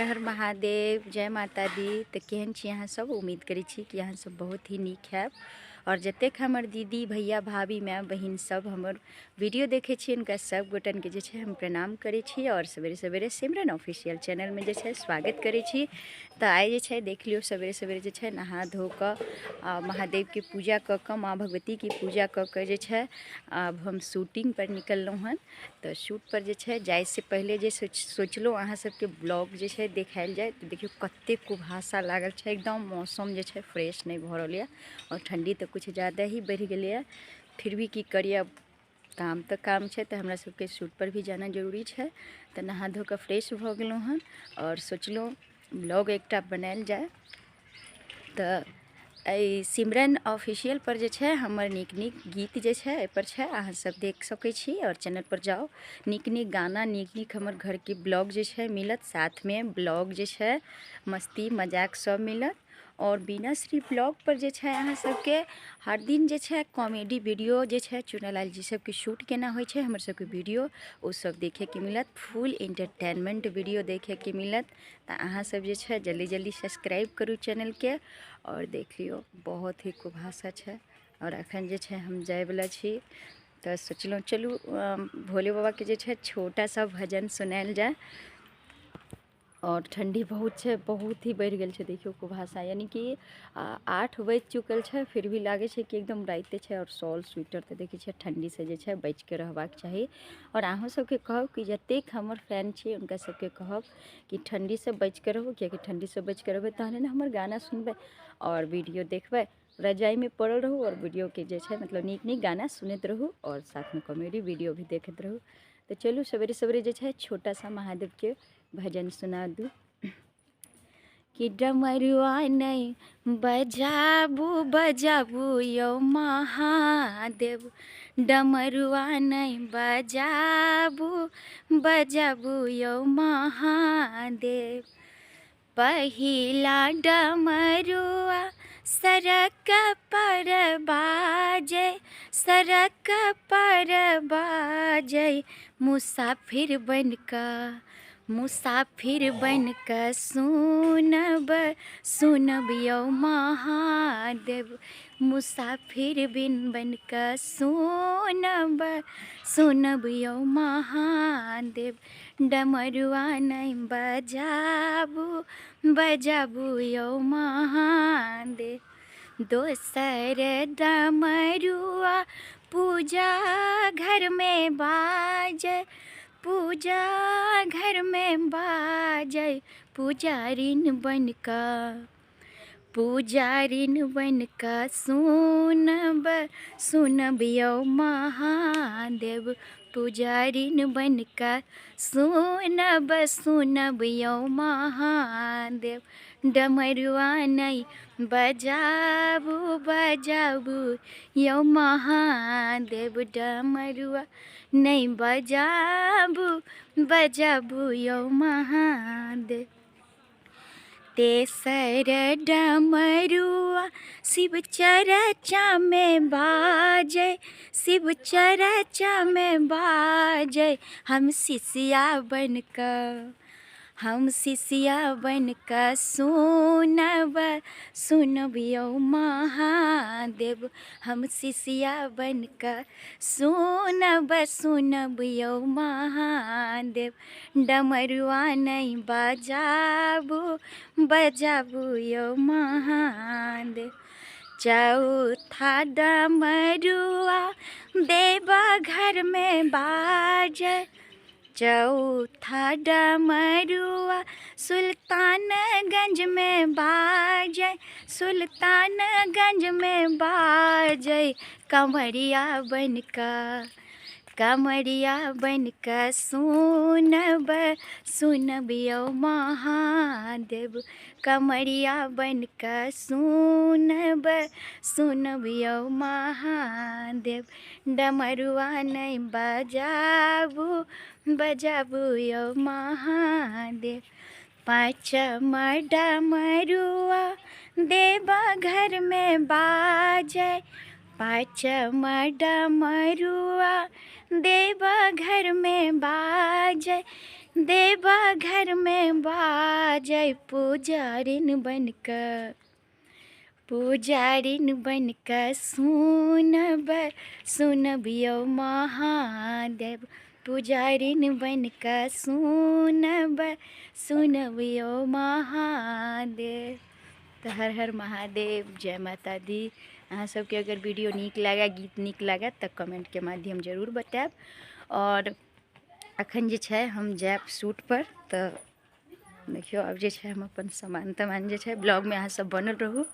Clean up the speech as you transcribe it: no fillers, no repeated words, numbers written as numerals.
हर महादेव, जय माता दी। तो केहन छी अहाँ सब? उम्मीद करै छी कि अहाँ सब बहुत ही नीक हैब। और जतेक हमर दीदी भैया भाभी माय बहिन सब हमर वीडियो देखे छी हुनका सब गोटन के जे छै हम प्रणाम करै छी और सवेरे सवेरे सिमरन ऑफिशियल चैनल में जे छै स्वागत करै छी। तो आइ जे छै देख लियो सवेरे सवेरे जे छै नहा धो कऽ महादेव के पूजा कऽ कऽ माँ भगवती की पूजा कऽ कऽ जे छै अब हम शूटिंग पर निकललहुँ हन। तो शूट पर जे छै जाय से पहले जे सोचलहुँ अहाँ सबके ब्लॉग जे छै देखायल जाय। तो देखियो कते कुहासा लागल छै, एकदम मौसम जे छै फ्रेश नहीं भऽ रहल यऽ और ठंडी तो कुछ ज़्यादा ही बढ़ गई है। फिर भी की करिए, अब काम तो काम है, तो हमरा सबके शूट पर भी जाना जरूरी है। तो नहा धो कर फ्रेश भऽ गेलहुँ हन और सोचलहुँ ब्लॉग एकटा बनायल जाए। तो सिमरन ऑफिशियल पर जे छै हमर नीक नीक गीत जे छै एहि पर छै, अहाँ सब देख सकै छी। और चैनल पर जाओ, नीक नीक गाना नीक नीक हमर घर के ब्लॉग जे छै मिलत, साथ में ब्लॉग जे छै मस्ती मजाक सब मिलत। और बीना श्री ब्लॉग पर जे छै अहाँ सबके हर दिन जे छै कॉमेडी वीडियो जे छै चुनलाल जी सबके शूट केना होइ छै हमर सबके वीडियो ओ सब देखे के मिलत। फुल एंटरटेनमेंट वीडियो देखे के मिलत। तो अहाँ सब जे छै जल्दी जल्दी सब्सक्राइब करू चैनल के और देख लियो बहुत ही कुहासा है। और अखन जे छै हम जाए वाला छी। तो सोचलहुँ चलू भोले बाबा के जे छै छोटा सा भजन सुनायल जाए। और ठंडी बहुत है, बहुत ही बढ़ गई है। देखियो कुहासा, यानी कि 8 बज चुकल है फिर भी लगे है कि एकदम राइते है। और शॉल स्वेटर तो देखे ठंडी से जे है बच के रहबाक चाहिए। और अहों सबके कहब कि जतेक हमर फैन छी उनका सबके कहब कि ठंडी से बच के रहू, कियाकि ठंडी से बच के रहबै तहने ना हमर गाना सुनबै और वीडियो देखबै। रजाई में पड़ल रहू और वीडियो के जे है मतलब नीक नीक गाना सुनते रहू और साथ में कॉमेडी वीडियो भी देखते रहू। तो चलू सवेरे सवेरे जे है छोटा सा महादेव के भजन सुना दूँ कि डमरुआ नहीं बजाबू बजाबू यौ महादेव, डमरुआ नहीं बजाबू बजाबू यौ महादेव। पहिला डमरुआ सड़क पर बाजे, सड़क पर बाजे, मुसाफिर बनकर मुसाफिर बनकर सुनब सुनब यौ महादेव, मुसाफिर बनकर सुनब सुनब यौ महादेव। डमरुआ नहीं बजाबू बजाबू यौ महादेव। दोसर डमरुआ पूजा घर में बाजे, पूजा घर में बाजे, पुजारिन बनकर पुजारिन बनकर सुनब सुनब यौ महादेव, पुजारिन बनकर सुनब सुनब यौ महादेव। डमरुआ नहीं बजाबू बजाबू यौ महादेव, डमरुआ नहीं बजाबू बजाबू यौ महादेव। तेसर डमरुआ शिव चर्चा में बाजे, शिव चर्चा में बाजे, हम शिष्या बनकर हम शिष्या बनकर सुनब सुनब यौ महादेव, हम शिष्या बनकर सुनब सुनब यौ महादेव। डमरुआ नहीं बजाबू बजाबू यौ महादेव। चौथा डमरुआ देवा घर में बाजे, चौथा डमरुआ सुल्तानगंज में बाजे, सुल्तानगंज में बाजे, कमरिया बनकर कमरिया बनकर सुनब सुनब यौ महादेव, कमरिया बनकर सुनब सुनब यौ महादेव। डमरुआ नहीं बजाबू बजाबू यौ महादेव। पाँचम डमरुआ देवा घर में बाजे, पाँचम डमरुआ देवा घर में बाजे, देवा घर में बाजे, जाय पुजारिन बनकर, पुजारिन बनकर सुनब सुनब यौ महादेव, पुजारिन बनकर सुनब सुनब यौ महादेव। तो हर हर महादेव, जय माता दी। अहाँ सबके अगर वीडियो नीक लागे, गीत नीक लागे तऽ कमेंट के माध्यम जरूर बताएब। और अखन जे छै हम जायब शूट पर, तऽ देखियो अब जे छै हम अपन सामान तमान जे छै ब्लॉग में अहाँ सब बनल रहू।